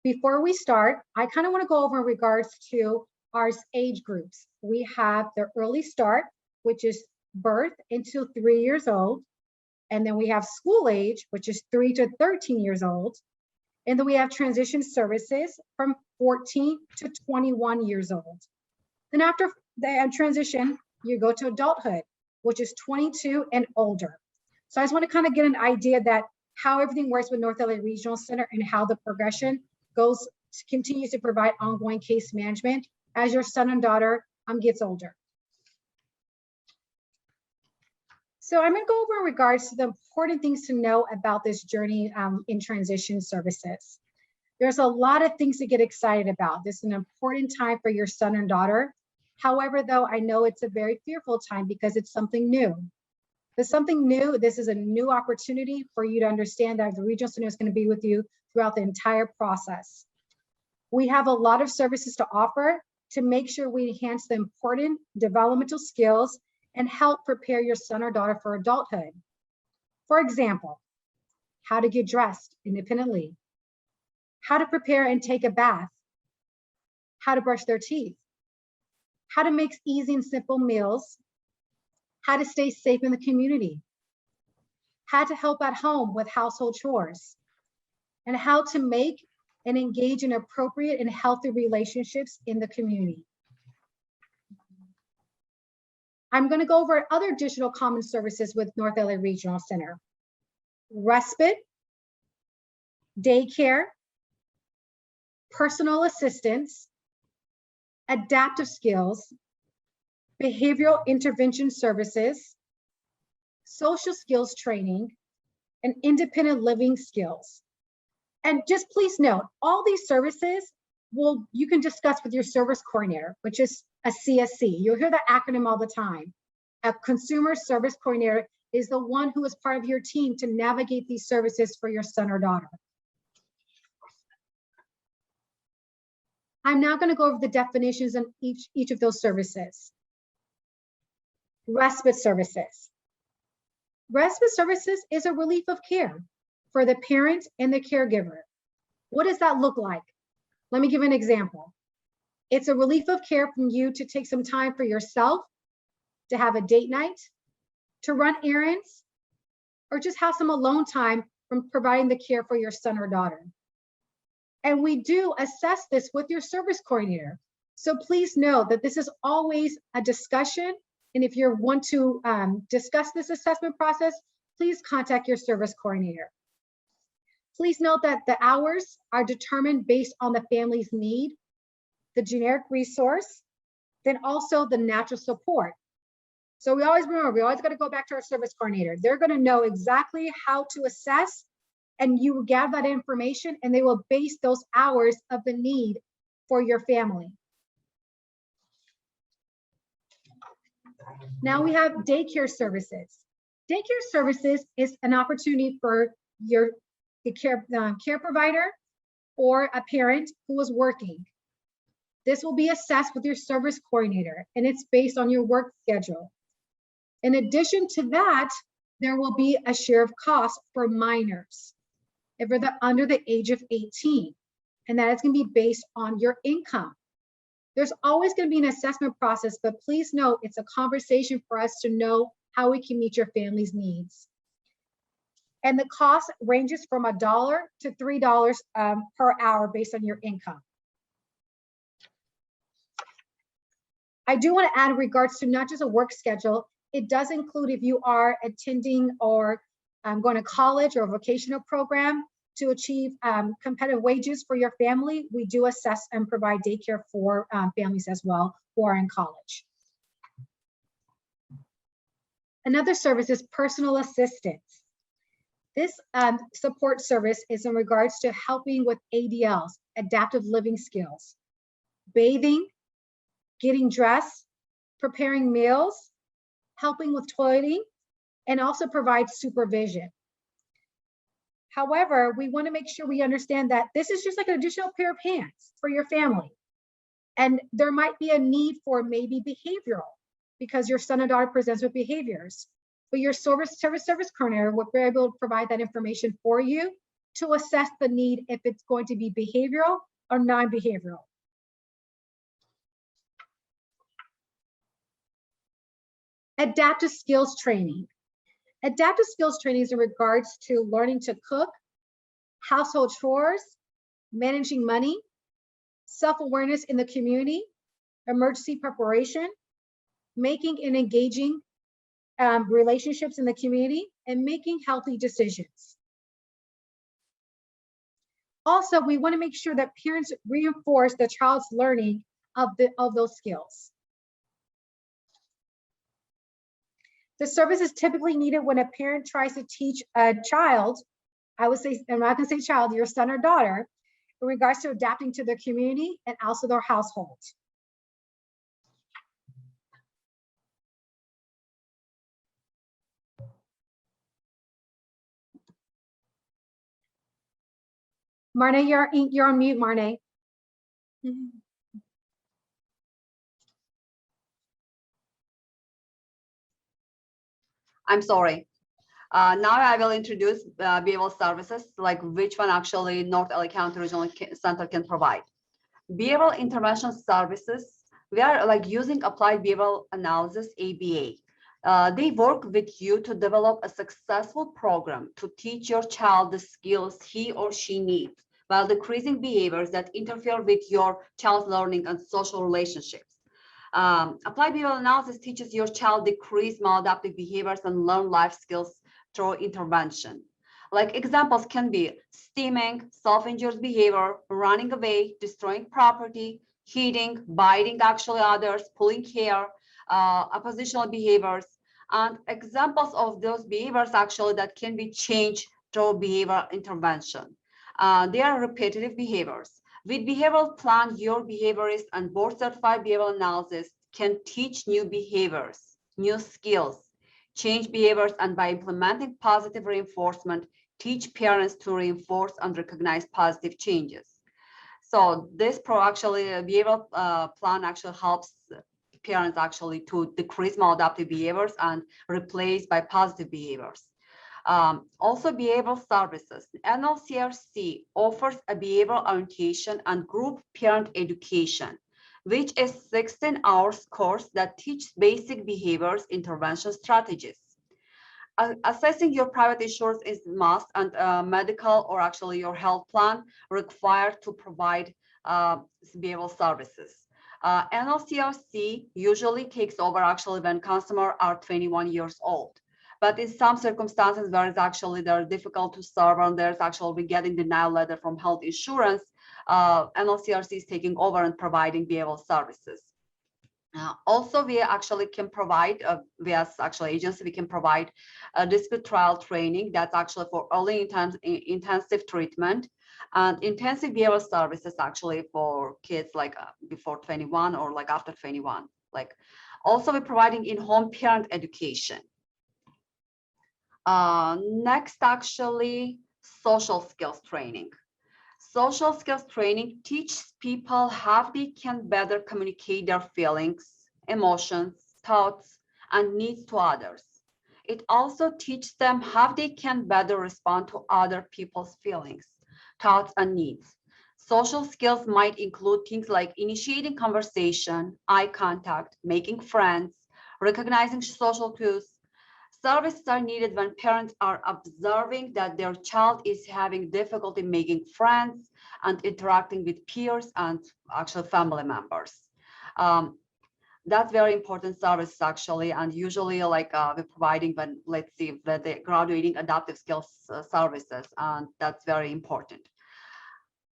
Before we start, I kind of want to go over in regards to our age groups. We have the early start, which is birth until 3 years old. And then we have school age, which is 3 to 13 years old. And then we have transition services from 14 to 21 years old. Then after the transition, you go to adulthood, which is 22 and older. So I just want to kind of get an idea that how everything works with North LA Regional Center and how the progression continues to provide ongoing case management as your son and daughter gets older. So I'm going to go over in regards to the important things to know about this journey in transition services. There's a lot of things to get excited about. This is an important time for your son and daughter. However, though, I know it's a very fearful time because it's something new. There's something new. This is a new opportunity for you to understand that the Regional Center is going to be with you throughout the entire process. We have a lot of services to offer to make sure we enhance the important developmental skills and help prepare your son or daughter for adulthood. For example, how to get dressed independently, how to prepare and take a bath, how to brush their teeth, how to make easy and simple meals, how to stay safe in the community, how to help at home with household chores, and how to make and engage in appropriate and healthy relationships in the community. I'm going to go over other additional common services with North LA Regional Center. Respite, daycare, personal assistance, adaptive skills, behavioral intervention services, social skills training, and independent living skills. And just please note, all these services you can discuss with your service coordinator, which is a CSC. You'll hear that acronym all the time. A consumer service coordinator is the one who is part of your team to navigate these services for your son or daughter. I'm now going to go over the definitions of each of those services. Respite services. Respite services is a relief of care for the parent and the caregiver. What does that look like? Let me give an example. It's a relief of care from you to take some time for yourself, to have a date night, to run errands, or just have some alone time from providing the care for your son or daughter. And we do assess this with your service coordinator. So please know that this is always a discussion. And if you want to discuss this assessment process, please contact your service coordinator. Please note that the hours are determined based on the family's need, the generic resource, then also the natural support. So we always got to go back to our service coordinator. They're going to know exactly how to assess, and you will gather that information, and they will base those hours of the need for your family. Now we have daycare services. Daycare services is an opportunity for the care provider or a parent who is working. This will be assessed with your service coordinator, and it's based on your work schedule. In addition to that, there will be a share of cost for minors if they're under the age of 18, and that is going to be based on your income. There's always going to be an assessment process, but please note it's a conversation for us to know how we can meet your family's needs. And the cost ranges from $1 to $3 per hour based on your income. I do want to add in regards to not just a work schedule, it does include if you are attending or going to college or a vocational program to achieve competitive wages for your family. We do assess and provide daycare for families as well who are in college. Another service is personal assistance. This support service is in regards to helping with ADLs, adaptive living skills, bathing, getting dressed, preparing meals, helping with toileting, and also provide supervision. However, we want to make sure we understand that this is just like an additional pair of hands for your family. And there might be a need for maybe behavioral because your son or daughter presents with behaviors. But your service coordinator will be able to provide that information for you to assess the need if it's going to be behavioral or non-behavioral. Adaptive skills training. Adaptive skills training is in regards to learning to cook, household chores, managing money, self-awareness in the community, emergency preparation, making and engaging relationships in the community, and making healthy decisions. Also, we want to make sure that parents reinforce the child's learning of those skills. The service is typically needed when a parent tries to teach a child, I would say, I'm not going to say child, your son or daughter, in regards to adapting to their community and also their household. Marne, you're on mute, Marne. I'm sorry. Now I will introduce behavioral services, like which one actually North LA County Regional Center can provide. Behavioral intervention services, we are like using applied behavioral analysis, ABA. They work with you to develop a successful program to teach your child the skills he or she needs while decreasing behaviors that interfere with your child's learning and social relationships. Applied behavioral analysis teaches your child decrease maladaptive behaviors and learn life skills through intervention. Like examples can be steaming, self-injurious behavior, running away, destroying property, hitting, biting actually others, pulling hair, oppositional behaviors, and examples of those behaviors actually that can be changed through behavioral intervention. They are repetitive behaviors. With behavioral plan, your behaviorist and board certified behavioral analysis can teach new behaviors, new skills, change behaviors, and by implementing positive reinforcement, teach parents to reinforce and recognize positive changes. So this behavioral plan actually helps parents actually to decrease maladaptive behaviors and replace by positive behaviors. Also behavioral services. NLCRC offers a behavioral orientation and group parent education, which is 16 hours course that teaches basic behaviors intervention strategies. Assessing your private insurance is must, and medical or actually your health plan required to provide behavioral services. NLCRC usually takes over actually when customers are 21 years old. But in some circumstances where it's actually they're difficult to serve and there's actually getting denial letter from health insurance, NLCRC is taking over and providing behavioral services. Also, we actually can provide, we as actually agency, we can provide a dispute trial training that's actually for early intensive treatment and intensive behavioral services actually for kids like before 21 or like after 21. Like also we're providing in-home parent education. Next, actually, social skills training. Social skills training teaches people how they can better communicate their feelings, emotions, thoughts, and needs to others. It also teaches them how they can better respond to other people's feelings, thoughts, and needs. Social skills might include things like initiating conversation, eye contact, making friends, recognizing social cues. Services are needed when parents are observing that their child is having difficulty making friends and interacting with peers and actual family members. That's very important service actually, and usually like we're providing when, let's see, when they're graduating adaptive skills services, and that's very important.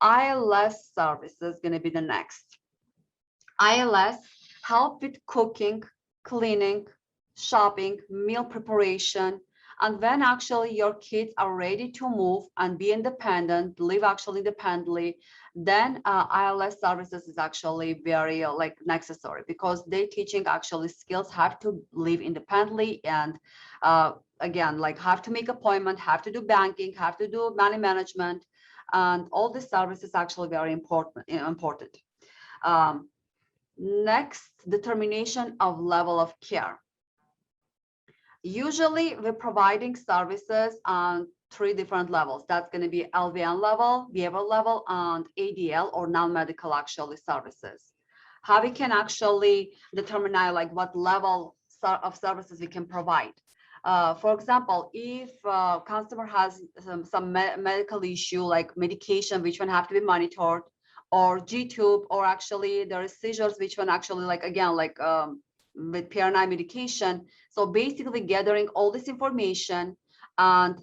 ILS service is going to be the next. ILS help with cooking, cleaning, shopping, meal preparation, and when actually your kids are ready to move and be independent, live actually independently, then ILS services is actually very like necessary because they're teaching actually skills have to live independently and again, like have to make appointment, have to do banking, have to do money management, and all these services actually very important. Next, determination of level of care. Usually we're providing services three different levels. That's going to be LVN level, behavioral level, and ADL or non-medical actually services. How we can actually determine now like what level of services we can provide. For example, if a customer has some medical issue like medication, which one have to be monitored, or G-tube, or actually there is seizures, which one actually like, again, like with PRNI medication. So basically gathering all this information and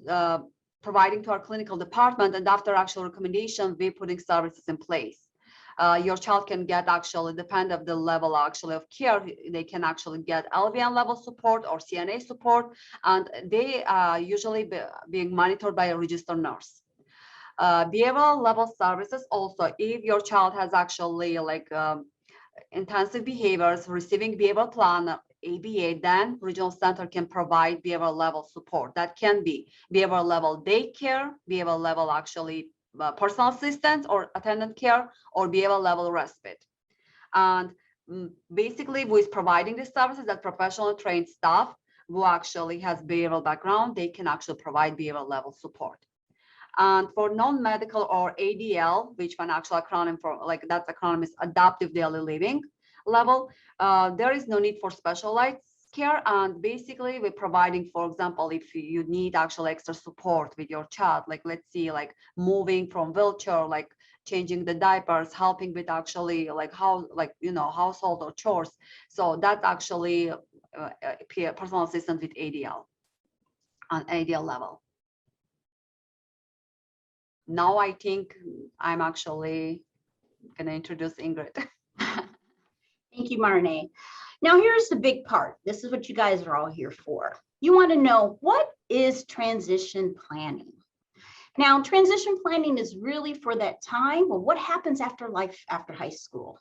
providing to our clinical department, and after actual recommendation, we're putting services in place. Your child can get actually, depend of the level actually of care, they can actually get LVN level support or CNA support, and they are usually being monitored by a registered nurse. Behavioral level services also, if your child has actually like intensive behaviors, receiving behavioral plan, ABA, then regional center can provide behavioral level support. That can be behavioral level daycare, behavioral level actually personal assistance or attendant care, or behavioral level respite. And basically with providing these services, that professional trained staff who actually has behavioral background, they can actually provide behavioral level support. And for non-medical or ADL, which one actual acronym for, like that's acronym is adaptive daily living level, there is no need for specialized care. And basically we're providing, for example, if you need actual extra support with your child, like let's see, like moving from wheelchair, like changing the diapers, helping with actually like how, like, you know, household or chores. So that's actually personal assistant with ADL on ADL level. Now I think I'm actually going to introduce Ingrid. Thank you, Marne. Now here's the big part. This is what you guys are all here for. You want to know, what is transition planning? Now, transition planning is really for that time. Well, what happens after life, after high school?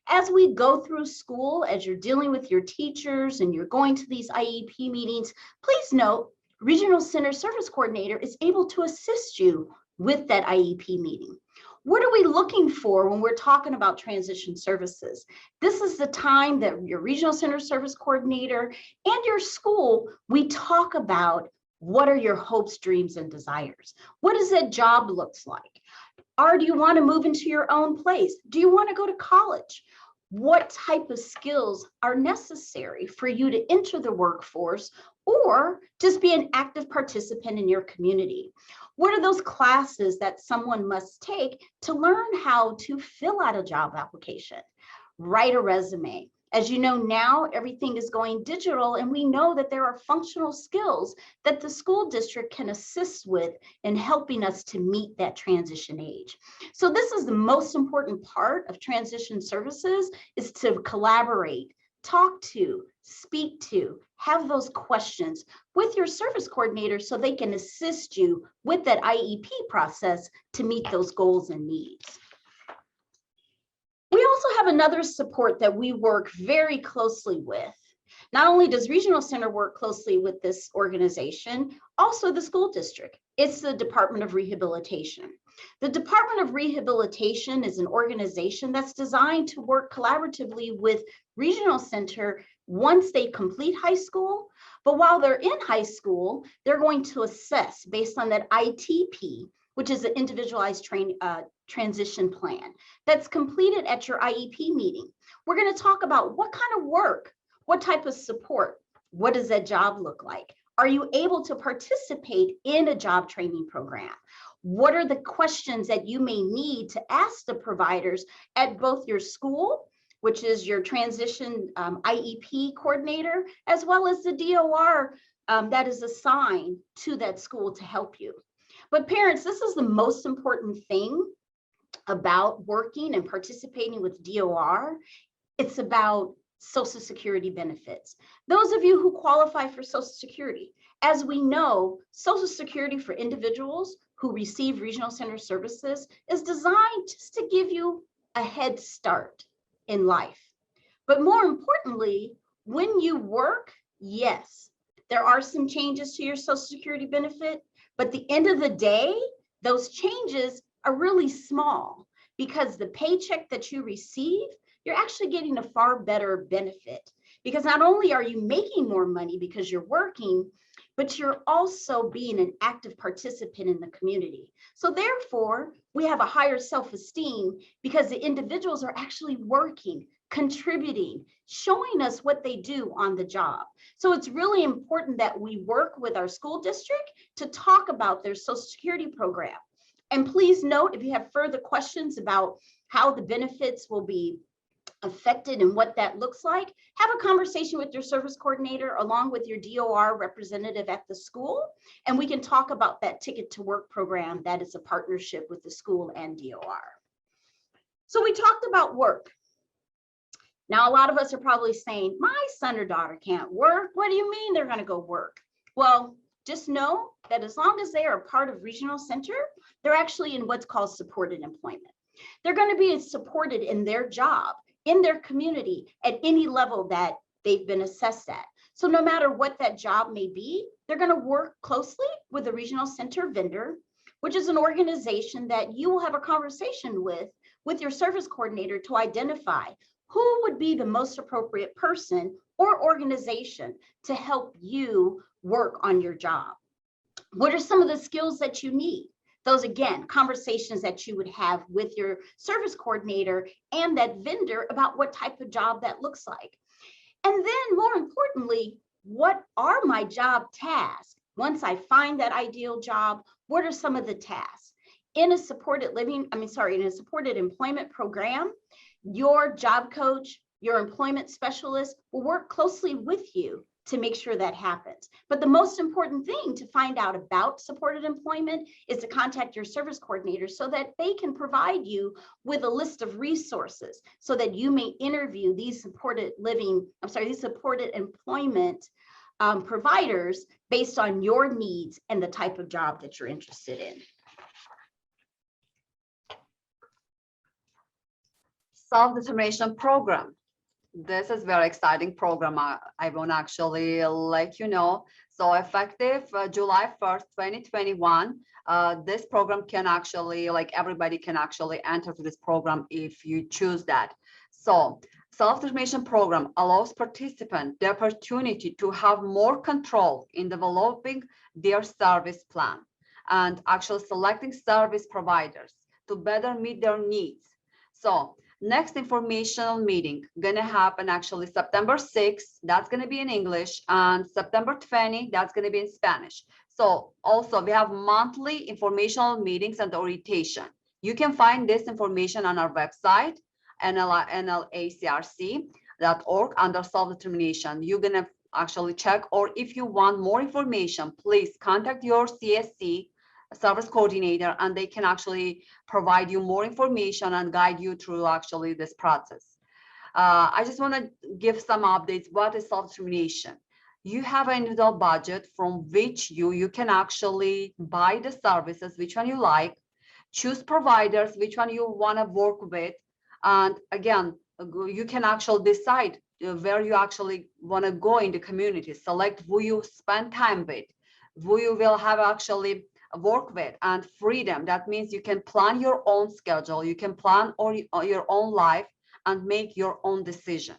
As we go through school, as you're dealing with your teachers and you're going to these IEP meetings, please note, Regional Center Service Coordinator is able to assist you with that IEP meeting. What are we looking for when we're talking about transition services? This is the time that your Regional Center Service Coordinator and your school, we talk about what are your hopes, dreams, and desires? What does that job looks like? Or do you want to move into your own place? Do you want to go to college? What type of skills are necessary for you to enter the workforce or just be an active participant in your community? What are those classes that someone must take to learn how to fill out a job application, write a resume? As you know, now everything is going digital, and we know that there are functional skills that the school district can assist with in helping us to meet that transition age. So this is the most important part of transition services, is to collaborate, talk to, speak to, have those questions with your service coordinator so they can assist you with that IEP process to meet those goals and needs. We also have another support that we work very closely with. Not only does Regional Center work closely with this organization, also the school district. It's the Department of Rehabilitation. The Department of Rehabilitation is an organization that's designed to work collaboratively with Regional Center once they complete high school. But while they're in high school, they're going to assess based on that ITP, which is an individualized transition plan that's completed at your IEP meeting. We're going to talk about what kind of work, what type of support, what does that job look like? Are you able to participate in a job training program? What are the questions that you may need to ask the providers at both your school, which is your transition IEP coordinator, as well as the DOR that is assigned to that school to help you. But parents, this is the most important thing about working and participating with DOR. It's about Social Security benefits. Those of you who qualify for Social Security, as we know, Social Security for individuals who receive Regional Center services is designed just to give you a head start in life. But more importantly, when you work, yes, there are some changes to your Social Security benefit, but at the end of the day, those changes are really small because the paycheck that you receive, you're actually getting a far better benefit, because not only are you making more money because you're working, but you're also being an active participant in the community. So therefore, we have a higher self-esteem because the individuals are actually working, contributing, showing us what they do on the job. So it's really important that we work with our school district to talk about their Social Security program. And please note, if you have further questions about how the benefits will be affected and what that looks like, have a conversation with your service coordinator along with your DOR representative at the school, and we can talk about that Ticket to Work program that is a partnership with the school and DOR. So we talked about work. Now, a lot of us are probably saying, my son or daughter can't work. What do you mean they're going to go work? Well, just know that as long as they are a part of Regional Center, they're actually in what's called supported employment. They're going to be supported in their job, in their community, at any level that they've been assessed at. So no matter what that job may be, they're going to work closely with a Regional Center vendor, which is an organization that you will have a conversation with your service coordinator to identify who would be the most appropriate person or organization to help you work on your job. What are some of the skills that you need? Those, again, conversations that you would have with your service coordinator and that vendor about what type of job that looks like. And then more importantly, what are my job tasks? Once I find that ideal job, what are some of the tasks? In a supported employment program, your job coach, your employment specialist will work closely with you to make sure that happens. But the most important thing to find out about supported employment is to contact your service coordinator so that they can provide you with a list of resources so that you may interview these supported employment providers based on your needs and the type of job that you're interested in. Self-determination program. This is very exciting program. I want to actually let you know. So effective July 1st, 2021, this program can actually, everybody can actually enter to this program if you choose that. So self-determination program allows participants the opportunity to have more control in developing their service plan and actually selecting service providers to better meet their needs. So next informational meeting gonna happen actually September 6th, that's gonna be in English, and September 20th, that's gonna be in Spanish. So also we have monthly informational meetings and orientation. You can find this information on our website, nlacrc.org, under self-determination. You're gonna actually check, or if you want more information, please contact your CSC service coordinator, and they can actually provide you more information and guide you through actually this process. I just want to give some updates. What is self-determination? You have an individual budget from which you can actually buy the services, which one you like, choose providers, which one you want to work with. And again, you can actually decide where you actually want to go in the community, select who you spend time with, who you will have actually work with, and freedom. That means you can plan your own schedule, you can plan your own life and make your own decision.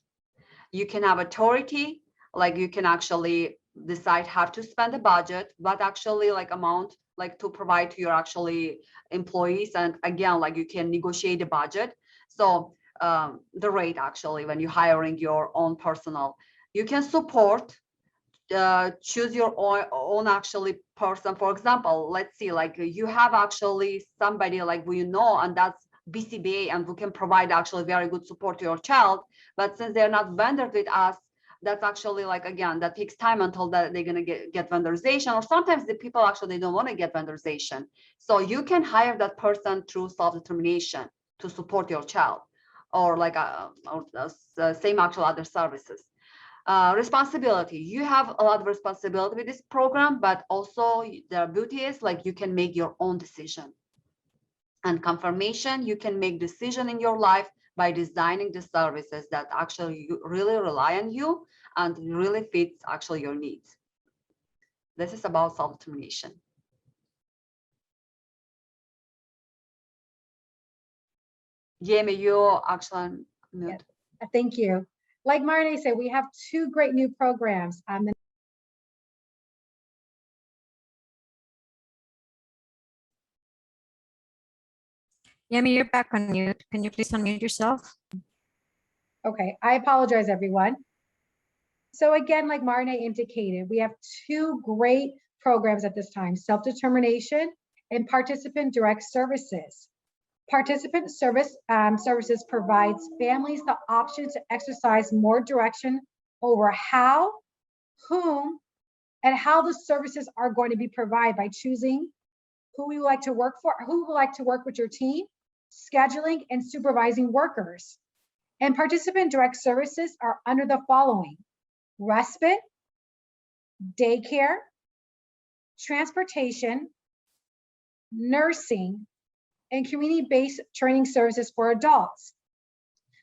You can have authority, like you can actually decide how to spend the budget, but actually amount to provide to your actually employees. And again, you can negotiate the budget. So the rate actually when you're hiring your own personnel, you can support, choose your own actually person. For example, let's see, you have actually somebody who you know, and that's BCBA, and who can provide actually very good support to your child. But since they're not vendor with us, that's actually again, that takes time until they're going to get vendorization, or sometimes the people actually they don't want to get vendorization. So you can hire that person through self-determination to support your child, or same actual other services. Responsibility. You have a lot of responsibility with this program, but also the beauty is you can make your own decision. And confirmation, you can make decision in your life by designing the services that actually really rely on you and really fits actually your needs. This is about self-determination. Jamie, you actually mute. Yeah. Thank you. Like Marnie said, we have two great new programs. Yemi, you're back on mute. Can you please unmute yourself? Okay, I apologize, everyone. So again, like Marne indicated, we have two great programs at this time, self-determination and participant direct services. Participant services provides families the option to exercise more direction over how, whom, and how the services are going to be provided by choosing who we would like to work for, who would like to work with your team, scheduling and supervising workers. And participant direct services are under the following: respite, daycare, transportation, nursing, and community-based training services for adults.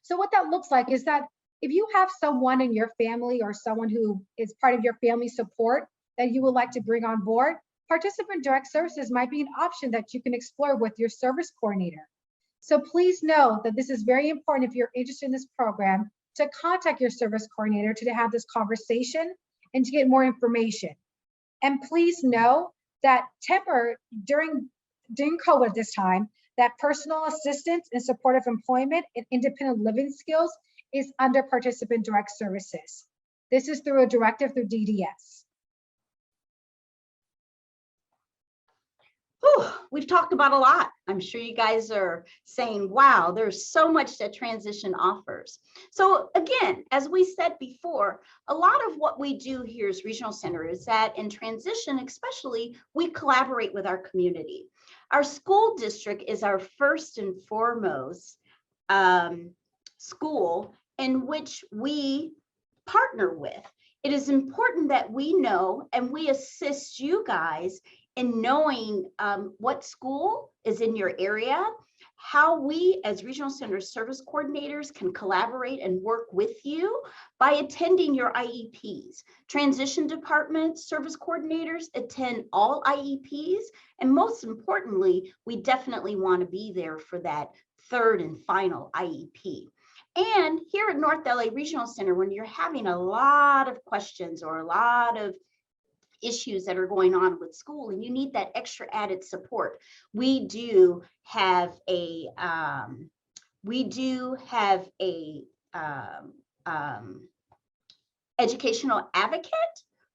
So what that looks like is that if you have someone in your family or someone who is part of your family support that you would like to bring on board, participant direct services might be an option that you can explore with your service coordinator. So please know that this is very important if you're interested in this program, to contact your service coordinator to have this conversation and to get more information. And please know that during COVID this time, that personal assistance and supportive employment and independent living skills is under participant direct services. This is through a directive through DDS. Whew, we've talked about a lot. I'm sure you guys are saying, wow, there's so much that transition offers. So again, as we said before, a lot of what we do here as Regional Center is that in transition, especially, we collaborate with our community. Our school district is our first and foremost school in which we partner with. It is important that we know and we assist you guys in knowing what school is in your area, how we as Regional Center service coordinators can collaborate and work with you by attending your IEPs. Transition department service coordinators attend all IEPs, and most importantly, we definitely want to be there for that third and final IEP. And here at North LA Regional Center, when you're having a lot of questions or a lot of issues that are going on with school and you need that extra added support, we do have a educational advocate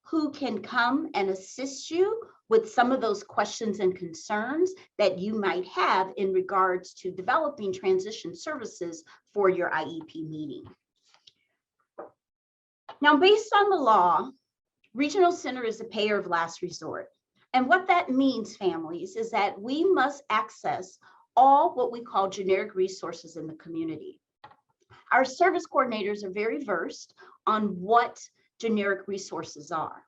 who can come and assist you with some of those questions and concerns that you might have in regards to developing transition services for your IEP meeting. Now, based on the law, Regional Center is a payer of last resort. And what that means, families, is that we must access all what we call generic resources in the community. Our service coordinators are very versed on what generic resources are.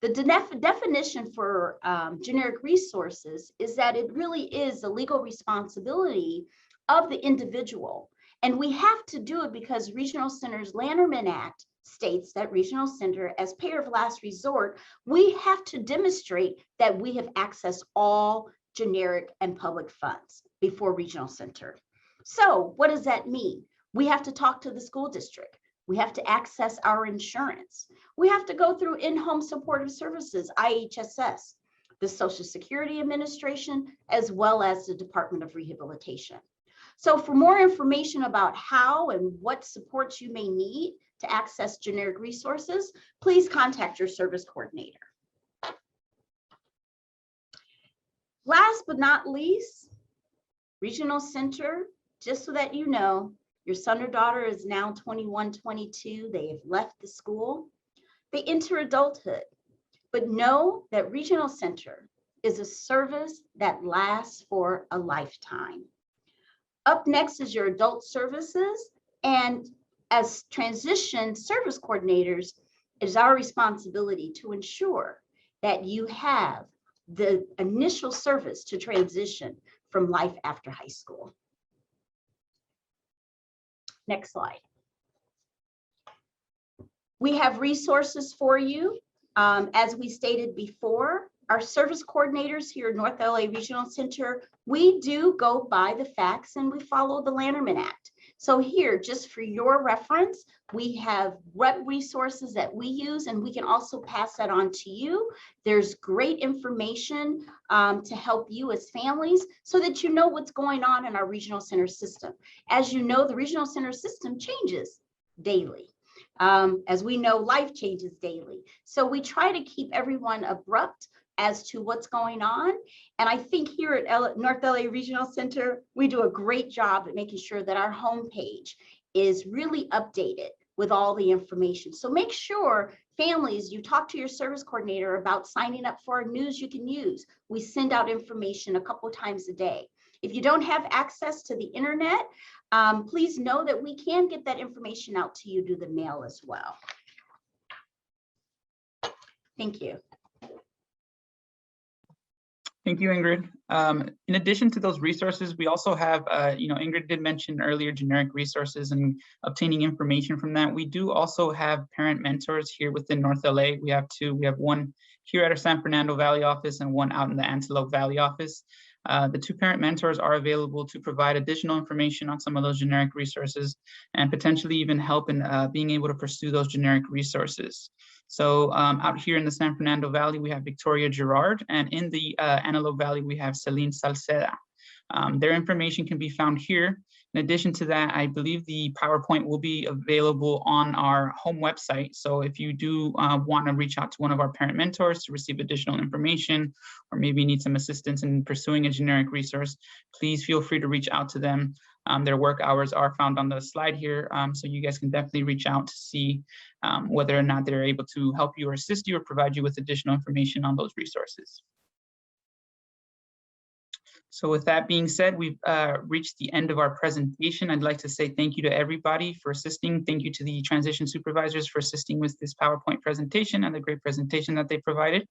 The definition for generic resources is that it really is the legal responsibility of the individual. And we have to do it because Regional Center's Lanterman Act states that Regional Center, as payer of last resort, we have to demonstrate that we have accessed all generic and public funds before Regional Center. So what does that mean? We have to talk to the school district. We have to access our insurance. We have to go through in-home supportive services, IHSS, the Social Security Administration, as well as the Department of Rehabilitation. So for more information about how and what supports you may need to access generic resources, please contact your service coordinator. Last but not least, Regional Center, just so that you know, your son or daughter is now 21, 22, they have left the school, they enter adulthood, but know that Regional Center is a service that lasts for a lifetime. Up next is your adult services, and as transition service coordinators, it is our responsibility to ensure that you have the initial service to transition from life after high school. Next slide. We have resources for you. As we stated before, our service coordinators here at North LA Regional Center, we do go by the facts and we follow the Lanterman Act. So here, just for your reference, we have web resources that we use, and we can also pass that on to you. There's great information to help you as families so that you know what's going on in our regional center system. As you know, the regional center system changes daily. As we know, life changes daily. So we try to keep everyone abrupt as to what's going on. And I think here at North LA Regional Center, we do a great job at making sure that our homepage is really updated with all the information. So make sure, families, you talk to your service coordinator about signing up for news you can use. We send out information a couple times a day. If you don't have access to the internet, please know that we can get that information out to you through the mail as well. Thank you. Thank you, Ingrid. In addition to those resources, we also have, Ingrid did mention earlier generic resources and obtaining information from that. We do also have parent mentors here within North LA. We have two. We have one here at our San Fernando Valley office and one out in the Antelope Valley office. The two parent mentors are available to provide additional information on some of those generic resources and potentially even help in being able to pursue those generic resources. So out here in the San Fernando Valley, we have Victoria Gerard, and in the Antelope Valley, we have Celine Salceda. Their information can be found here. In addition to that, I believe the PowerPoint will be available on our home website. So if you do want to reach out to one of our parent mentors to receive additional information, or maybe need some assistance in pursuing a generic resource, please feel free to reach out to them. Their work hours are found on the slide here, so you guys can definitely reach out to see whether or not they're able to help you or assist you or provide you with additional information on those resources. So with that being said, we've reached the end of our presentation. I'd like to say thank you to everybody for assisting. Thank you to the transition supervisors for assisting with this PowerPoint presentation and the great presentation that they provided.